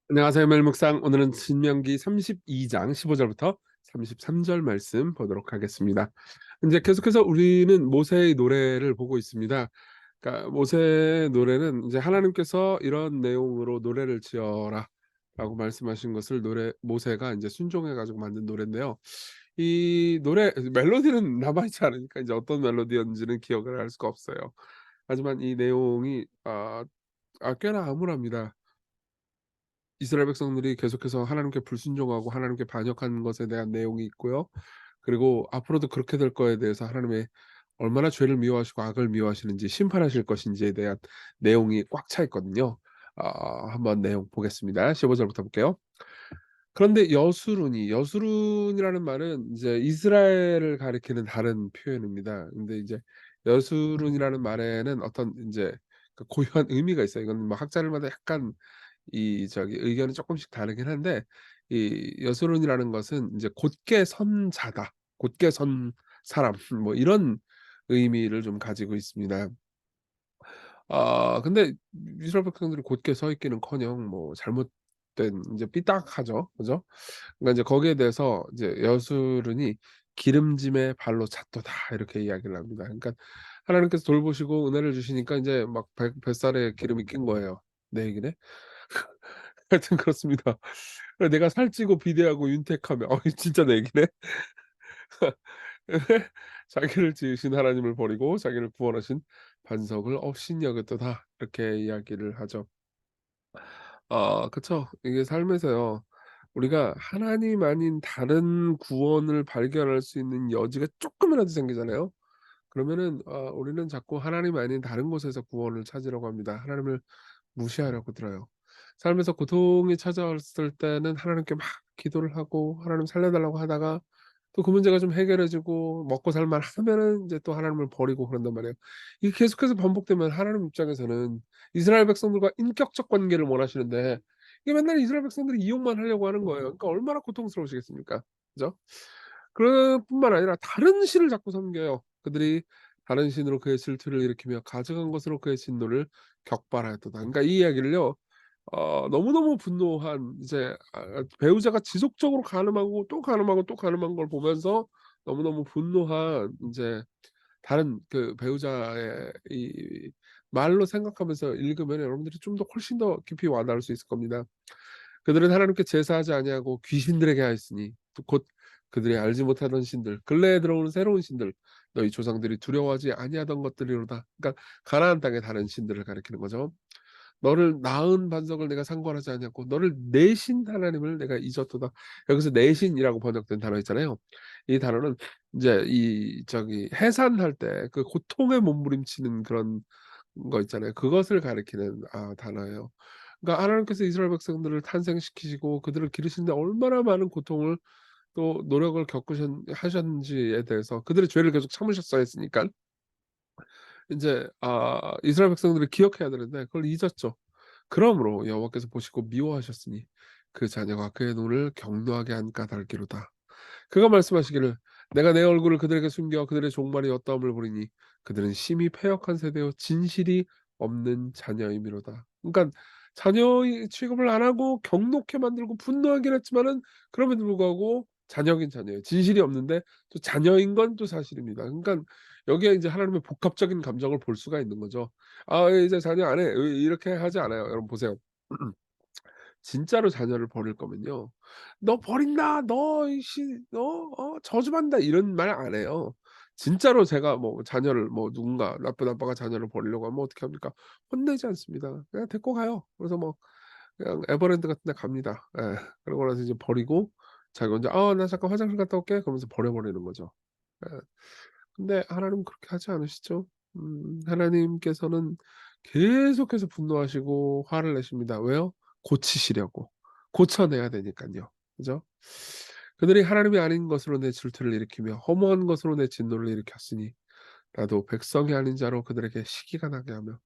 안녕하세요. 멜묵상. 오늘은 신명기 32장 15절부터 33절 말씀 보도록 하겠습니다. 이제 계속해서 우리는 모세의 노래를 보고 있습니다. 그러니까 모세의 노래는 이제 하나님께서 이런 내용으로 노래를 지어라라고 말씀하신 것을 모세가 이제 순종해 가지고 만든 노래인데요. 이 노래 멜로디는 남아 있지 않으니까 이제 어떤 멜로디였는지는 기억을 할 수가 없어요. 하지만 이 내용이 꽤나 암울합니다. 이스라엘 백성들이 계속해서 하나님께 불순종하고 하나님께 반역하는 것에 대한 내용이 있고요. 그리고 앞으로도 그렇게 될 거에 대해서 하나님의 얼마나 죄를 미워하시고 악을 미워하시는지 심판하실 것인지에 대한 내용이 꽉 차 있거든요. 한번 내용 보겠습니다. 15 절부터 볼게요. 그런데 여수룬이라는 말은 이제 이스라엘을 가리키는 다른 표현입니다. 근데 이제 여수룬이라는 말에는 어떤 인제 그 고유한 의미가 있어요. 이건 뭐 학자들마다 약간 의견이 쪼끔씩 다르긴 한데, 이 여수론이라는 것은 인제 곧게 선 자다, 곧게 선 사람 뭐 이런 의미를 좀 가지고 있습니다. 근데 이스라엘 백성들이 곧게 서 있기는커녕 뭐 잘못된 인제 삐딱하죠. 그죠? 그러니까 이제 거기에 대해서 이제 여수론이 "기름짐에 발로 찼도다." 이렇게 이야기를 합니다. 그러니까 하나님께서 돌보시고 은혜를 주시니까 인제 막 뱃살에 기름이 낀 거예요, 내 얘기네. 하여튼 그렇습니다. 내가 살찌고 비대하고 윤택하며 진짜 내 얘기네. 자기를 지으신 하나님을 버리고 자기를 구원하신 반석을 업신여겼도다. 이렇게 이야기를 하죠. 그쵸. 이게 삶에서요, 우리가 하나님 아닌 다른 구원을 발견할 수 있는 여지가 쪼끔이라도 생기잖아요. 그러면은 우리는 자꾸 하나님 아닌 다른 곳에서 구원을 찾으려고 합니다. 하나님을 무시하려고 들어요. 삶에서 고통이 찾아왔을 때는 하나님께 막 기도를 하고 하나님 살려 달라고 하다가 또 그 문제가 좀 해결해지고 먹고 살 만하면은 인제 또 하나님을 버리고 그런단 말이에요. 이게 계속해서 반복되면 하나님 입장에서는 이스라엘 백성들과 인격적 관계를 원하시는데 이게 맨날 이스라엘 백성들이 이용만 하려고 하는 거예요. 그러니까 얼마나 고통스러우시겠습니까? 그죠? 그뿐만 아니라 다른 신을 자꾸 섬겨요. 그들이 다른 신으로 그의 질투를 일으키며 가증한 것으로 그의 진노를 격발하였도다. 그러니까 이 이야기를요, 너무너무 분노한 이제 배우자가 지속적으로 가늠하고 또 가늠하고 또 가늠한 걸 보면서 너무너무 분노한 인제 다른 그 배우자의 이 말로 생각하면서 읽으면 여러분들이 좀 더 훨씬 더 깊이 와 닿을 수 있을 겁니다. "그들은 하나님께 제사하지 아니하고 귀신들에게 하였으니 또 곧 그들이 알지 못하던 신들 근래에 들어오는 새로운 신들 너희 조상들이 두려워하지 아니하던 것들이로다." 그러니까 가나안 땅의 다른 신들을 가리키는 거죠. "너를 낳은 반석을 내가 상관하지 아니하고 너를 내신 하나님을 내가 잊었도다." 여기서 내신이라고 번역된 단어 있잖아요. 이 단어는 인제 해산할 때 그 고통에 몸부림치는 그런 거 있잖아요. 그것을 가리키는 단어예요. 그러니까 하나님께서 이스라엘 백성들을 탄생시키시고 그들을 기르시는데 얼마나 많은 고통을 또 노력을 하셨는지에 대해서 그들의 죄를 계속 참으셨어야 했으니까 인제 이스라엘 백성들이 기억해야 되는데 그걸 잊었죠. 그러므로 여호와께서 보시고 미워하셨으니 그 자녀가 그의 눈을 경노하게 한 까닭이로다. 그가 말씀하시기를 "내가 내 얼굴을 그들에게 숨겨 그들의 종말이 어떠함을 보리니 그들은 심히 패역한 세대요 진실이 없는 자녀이미로다." 그러니까 자녀의 취급을 안 하고 경노케 만들고 분노하긴 했지만은 그럼에도 불구하고 자녀긴 자녀예요. 진실이 없는데 또 자녀인 건 또 사실입니다. 그러니까 여기에 이제 하나님의 복합적인 감정을 볼 수가 있는 거죠. "아 이제 자녀 안 해." 이렇게 하지 않아요. 여러분 보세요. 진짜로 자녀를 버릴 거면요. "너 버린다. 너 이 씨 너 저주받는다." 이런 말 안 해요. 진짜로 제가 뭐 자녀를 뭐 누군가 나쁜 아빠가 자녀를 버리려고 하면 어떻게 합니까? 혼내지 않습니다. 그냥 데리고 가요. 그래서 뭐 그냥 에버랜드 같은 데 갑니다. 예. 그러고 나서 이제 버리고 자기 혼자 나 잠깐 화장실 갔다 올게." 그러면서 버려 버리는 거죠. 예. 근데 하나님은 그렇게 하지 않으시죠. 하나님께서는 계속해서 분노하시고 화를 내십니다. 왜요? 고치시려고. 고쳐내야 되니깐요. 그죠? "그들이 하나님이 아닌 것으로 내 질투를 일으키며 허무한 것으로 내 진노를 일으켰으니 나도 백성이 아닌 자로 그들에게 시기가 나게 하며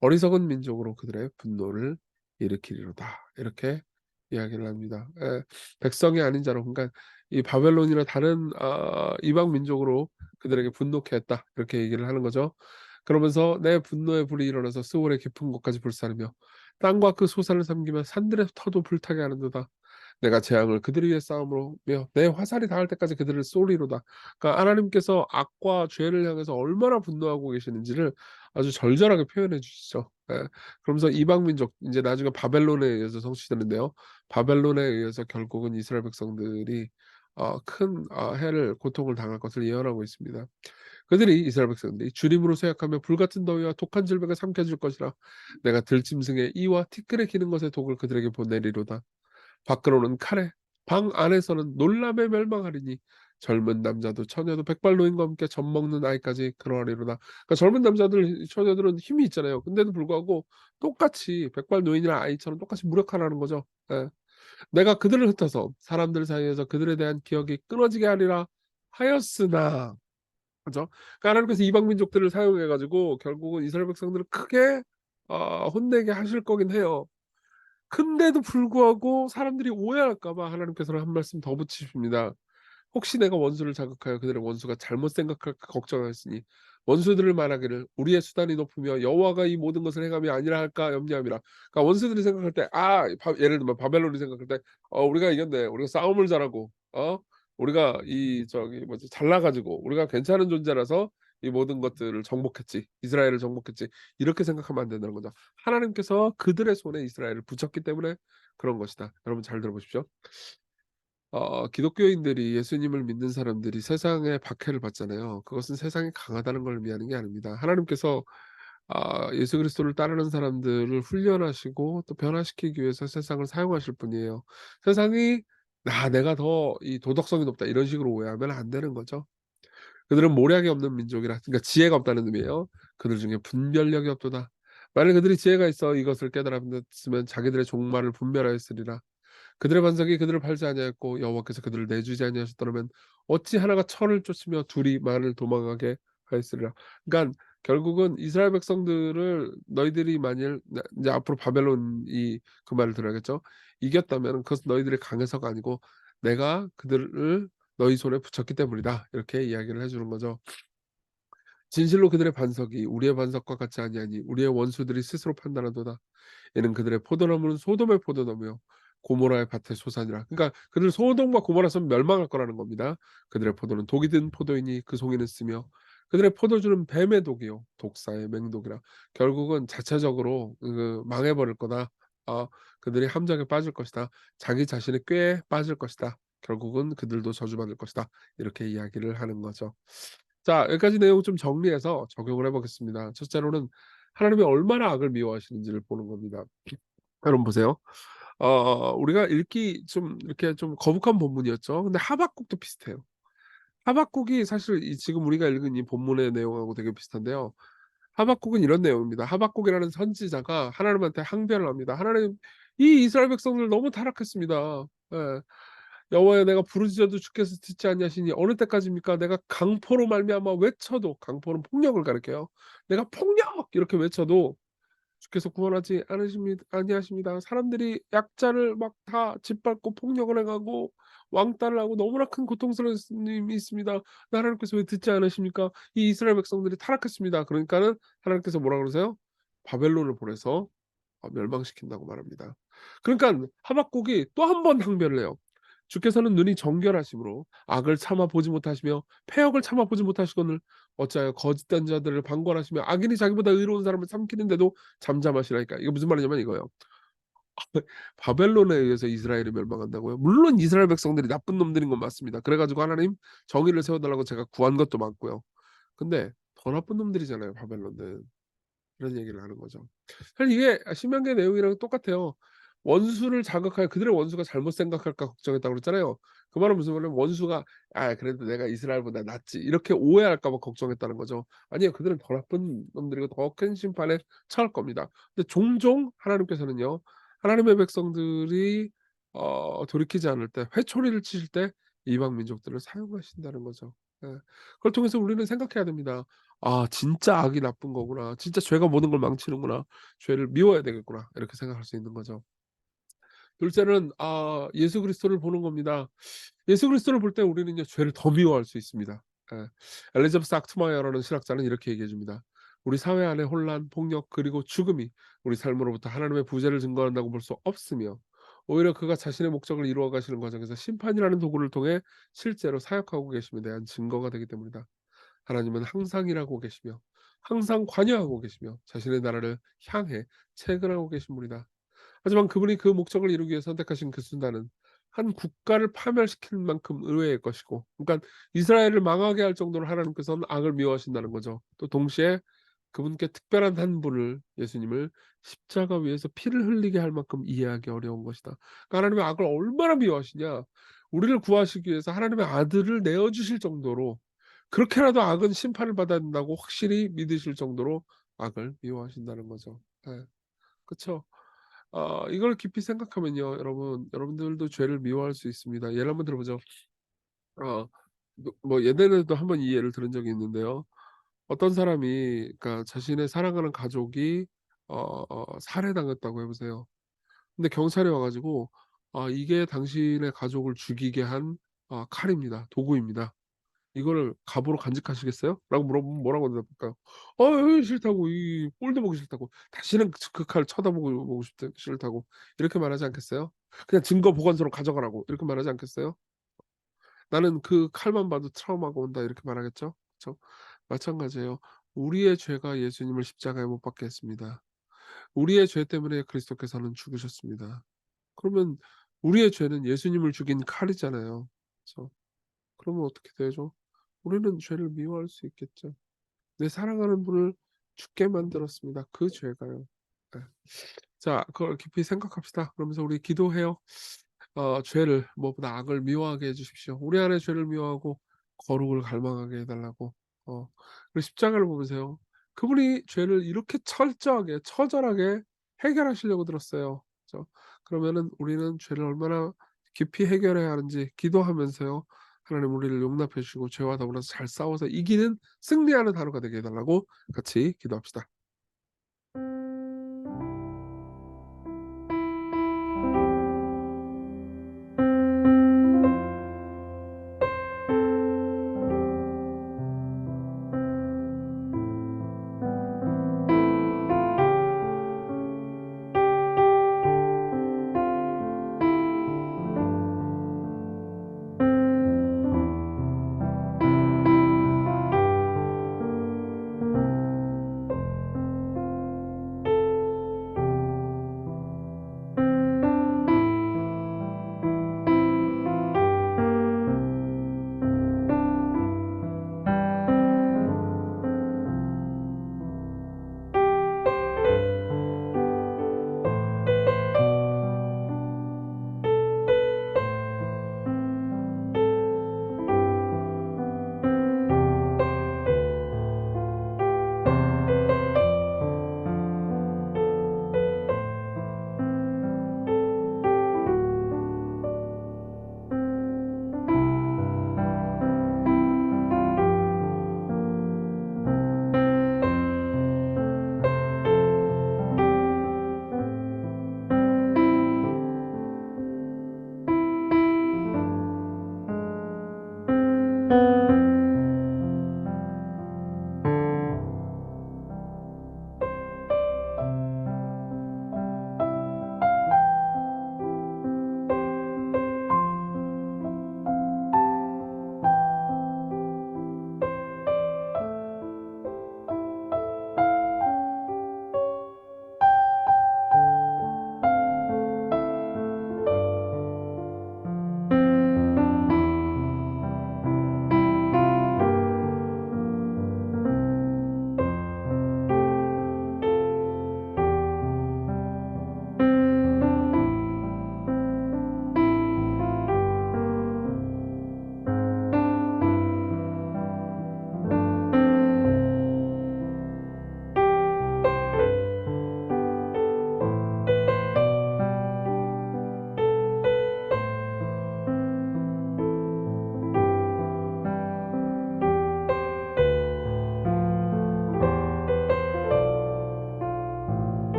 어리석은 민족으로 그들의 분노를 일으키리로다." 이렇게 이야기를 합니다. 예. 백성이 아닌 자로, 그러니까 이 바벨론이나 다른 이방 민족으로 그들에게 분노케 했다. 이렇게 얘기를 하는 거죠. 그러면서 "내 분노의 불이 일어나서 스올의 깊은 곳까지 불사르며 땅과 그 소산을 삼키며 산들의 터도 불타게 하는도다. 내가 재앙을 그들을 위해 싸움으로 며 내 화살이 닿을 때까지 그들을 쏘리로다. 그러니까 하나님께서 악과 죄를 향해서 얼마나 분노하고 계시는지를 아주 절절하게 표현해 주시죠. 예. 그러면서 이방 민족 인제 나중에 바벨론에 의해서 성취되는데요. 바벨론에 의해서 결국은 이스라엘 백성들이 큰 해를 고통을 당할 것을 예언하고 있습니다. 그들이 이스라엘 백성들이 주림으로 생각하며 불같은 더위와 독한 질병에 삼켜질 것이라. 내가 들짐승의 이와 티끌에 기는 것의 독을 그들에게 보내리로다. 밖으로는 칼에 방 안에서는 놀람에 멸망하리니 젊은 남자도 처녀도 백발 노인과 함께 젖 먹는 아이까지 그러하리로다. 그러니까 젊은 남자들 처녀들은 힘이 있잖아요. 근데도 불구하고 똑같이 백발 노인이나 아이처럼 똑같이 무력하라는 거죠. 예. 내가 그들을 흩어서 사람들 사이에서 그들에 대한 기억이 끊어지게 하리라 하였으나, 그죠? 그러니까 하나님께서 이방 민족들을 사용해 가지고 결국은 이스라엘 백성들을 크게 혼내게 하실 거긴 해요. 근데도 불구하고 사람들이 오해할까 봐 하나님께서는 한 말씀 더 붙이십니다. 혹시 내가 원수를 자극하여 그들의 원수가 잘못 생각할까 걱정하였으니 원수들을 말하기를 우리의 수단이 높으며 여호와가 이 모든 것을 행함이 아니라 할까 염려함이라. 그러니까 원수들이 생각할 때 예를 들면 바벨론이 생각할 때 우리가 이겼네. 우리가 싸움을 잘하고 우리가 이 저기 뭐지 잘나 가지고 우리가 괜찮은 존재라서 이 모든 것들을 정복했지. 이스라엘을 정복했지. 이렇게 생각하면 안 된다는 거죠. 하나님께서 그들의 손에 이스라엘을 붙였기 때문에 그런 것이다. 여러분 잘 들어보십시오. 기독교인들이 예수님을 믿는 사람들이 세상의 박해를 받잖아요. 그것은 세상이 강하다는 걸 의미하는 게 아닙니다. 하나님께서 예수 그리스도를 따르는 사람들을 훈련하시고 또 변화시키기 위해서 세상을 사용하실 뿐이에요. 세상이 내가 더 이 도덕성이 높다.' 이런 식으로 오해하면 안 되는 거죠. 그들은 모략이 없는 민족이라, 그러니까 지혜가 없다는 의미예요. 그들 중에 분별력이 없도다. 만일 그들이 지혜가 있어 이것을 깨달았으면 자기들의 종말을 분별하였으리라. 그들의 반석이 그들을 팔지 아니하였고 여호와께서 그들을 내주지 아니하셨더라면 어찌 하나가 철을 쫓으며 둘이 말을 도망하게 하였으리라. 그러니까 결국은 이스라엘 백성들을 너희들이 만일 이제 앞으로 바벨론이 그 말을 들어야겠죠. 이겼다면 그것은 너희들이 강해서가 아니고 내가 그들을 너희 손에 붙였기 때문이다. 이렇게 이야기를 해 주는 거죠. 진실로 그들의 반석이 우리의 반석과 같지 아니하니 우리의 원수들이 스스로 판단하도다. 이는 그들의 포도나무는 소돔의 포도나무요 고모라의 밭의 소산이라. 그러니까 그들 소돔과 고모라 섬 멸망할 거라는 겁니다. 그들의 포도는 독이 든 포도이니 그 송이는 쓰며 그들의 포도주는 뱀의 독이요 독사의 맹독이라. 결국은 자체적으로 망해 버릴 거다. 그들이 함정에 빠질 것이다. 자기 자신의 꾀에 빠질 것이다. 결국은 그들도 저주받을 것이다. 이렇게 이야기를 하는 거죠. 자, 여기까지 내용 좀 정리해서 적용을 해 보겠습니다. 첫째로는 하나님이 얼마나 악을 미워하시는지를 보는 겁니다. 여러분 보세요. 우리가 읽기 좀 이렇게 좀 거북한 본문이었죠. 근데 하박국도 비슷해요. 하박국이 사실 이 지금 우리가 읽은 이 본문의 내용하고 되게 비슷한데요. 하박국은 이런 내용입니다. 하박국이라는 선지자가 하나님한테 항변을 합니다. "하나님, 이 이스라엘 백성들 너무 타락했습니다. 예. 여호와여, 내가 부르짖어도 주께서 듣지 아니하시니 어느 때까지입니까? 내가 강포로 말미암아 외쳐도", 강포는 폭력을 가리켜요. "내가 폭력!" 이렇게 외쳐도 주께서 구원하지 아니하십니다. 사람들이 약자를 막 다 짓밟고 폭력을 행하고 왕따를 하고 너무나 큰 고통스러운 이 있습니다. 하나님께서 왜 듣지 않으십니까? 이 이스라엘 백성들이 타락했습니다. 그러니까는 하나님께서 뭐라 그러세요? 바벨론을 보내서 멸망시킨다고 말합니다. 그러니깐 하박국이 또 한 번 항변을 해요. 주께서는 눈이 정결하심으로 악을 참아 보지 못하시며 패역을 참아 보지 못하시거늘 어찌하여 거짓된 자들을 방관하시며 악인이 자기보다 의로운 사람을 삼키는데도 잠잠하시나이까. 이거 무슨 말이냐면 이거예요. 바벨론에 의해서 이스라엘이 멸망한다고요? 물론 이스라엘 백성들이 나쁜 놈들인 건 맞습니다. 그래 가지고 하나님 정의를 세워 달라고 제가 구한 것도 많고요. 근데 더 나쁜 놈들이잖아요, 바벨론은. 그런 얘기를 하는 거죠. 사실 이게 신명기의 내용이랑 똑같아요. 원수를 자극하여 그들의 원수가 잘못 생각할까 걱정했다고 그랬잖아요. 그 말은 무슨 말이냐면 원수가 '아 그래도 내가 이스라엘보다 낫지.' 이렇게 오해할까 봐 걱정했다는 거죠. 아니요. 그들은 더 나쁜 놈들이고 더 큰 심판에 처할 겁니다. 근데 종종 하나님께서는요. 하나님의 백성들이 돌이키지 않을 때 회초리를 치실 때 이방 민족들을 사용하신다는 거죠. 예. 그걸 통해서 우리는 생각해야 됩니다. '아 진짜 악이 나쁜 거구나. 진짜 죄가 모든 걸 망치는구나. 죄를 미워해야 되겠구나.' 이렇게 생각할 수 있는 거죠. 둘째는 예수 그리스도를 보는 겁니다. 예수 그리스도를 볼 때 우리는요 죄를 더 미워할 수 있습니다. 예. 엘리자베스 악트마이어라는 신학자는 이렇게 얘기해 줍니다. 우리 사회 안에 혼란, 폭력 그리고 죽음이 우리 삶으로부터 하나님의 부재를 증거한다고 볼 수 없으며, 오히려 그가 자신의 목적을 이루어 가시는 과정에서 심판이라는 도구를 통해 실제로 사역하고 계심에 대한 증거가 되기 때문이다. 하나님은 항상 일하고 계시며 항상 관여하고 계시며 자신의 나라를 향해 채근하고 계신 분이다. 하지만 그분이 그 목적을 이루기 위해 선택하신 그 순간은 한 국가를 파멸시킬 만큼 의외의 것이고, 그러니까 이스라엘을 망하게 할 정도로 하나님께서는 악을 미워하신다는 거죠. 또 동시에 그분께 특별한 한 분을, 예수님을 십자가 위에서 피를 흘리게 할 만큼 이해하기 어려운 것이다. 그러니까 하나님의 악을 얼마나 미워하시냐. 우리를 구하시기 위해서 하나님의 아들을 내어 주실 정도로, 그렇게라도 악은 심판을 받아야 된다고 확실히 믿으실 정도로 악을 미워하신다는 거죠. 예. 그쵸. 이걸 깊이 생각하면요, 여러분들도 죄를 미워할 수 있습니다. 예를 한번 들어보죠. 어 뭐 예전에도 한번 이 예를 들은 적이 있는데요. 어떤 사람이, 그러니까 자신의 사랑하는 가족이 살해당했다고 해 보세요. 근데 경찰이 와 가지고 "이게 당신의 가족을 죽이게 한 칼입니다. 도구입니다. 이거를 갑으로 간직하시겠어요?" 라고 물어보면 뭐라고 대답할까요? 싫다고. 이 꼴도 보기 싫다고. 다시는 그 칼 쳐다보고 보고 싫다고 이렇게 말하지 않겠어요? "그냥 증거 보관소로 가져가라고." 이렇게 말하지 않겠어요? "나는 그 칼만 봐도 트라우마가 온다." 이렇게 말하겠죠? 그쵸? 마찬가지예요. 우리의 죄가 예수님을 십자가에 못 박게 했습니다. 우리의 죄 때문에 그리스도께서는 죽으셨습니다. 그러면 우리의 죄는 예수님을 죽인 칼이잖아요. 그쵸? 그러면 어떻게 되죠? 우리는 죄를 미워할 수 있겠죠. 내 사랑하는 분을 죽게 만들었습니다. 그 죄가요. 예. 자, 그걸 깊이 생각합시다. 그러면서 우리 기도해요. 죄를, 무엇보다 악을 미워하게 해 주십시오. 우리 안에 죄를 미워하고 거룩을 갈망하게 해 달라고. 그리고 십자가를 보면서요, 그분이 죄를 이렇게 철저하게 처절하게 해결하시려고 들었어요. 그죠? 그러면은 우리는 죄를 얼마나 깊이 해결해야 하는지 기도하면서요, 하나님 우리를 용납해 주시고 죄와 더불어서 잘 싸워서 이기는, 승리하는 하루가 되게 해 달라고 같이 기도합시다.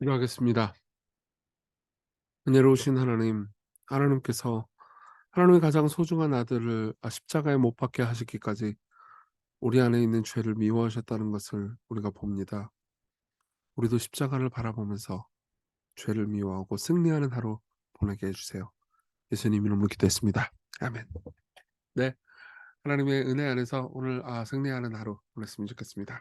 기도하겠습니다. 은혜로우신 하나님, 하나님께서 하나님의 가장 소중한 아들을 십자가에 못 박게 하시기까지 우리 안에 있는 죄를 미워하셨다는 것을 우리가 봅니다. 우리도 십자가를 바라보면서 죄를 미워하고 승리하는 하루 보내게 해주세요. 예수님 이름으로 기도했습니다. 아멘. 네, 하나님의 은혜 안에서 오늘 승리하는 하루 보냈으면 좋겠습니다.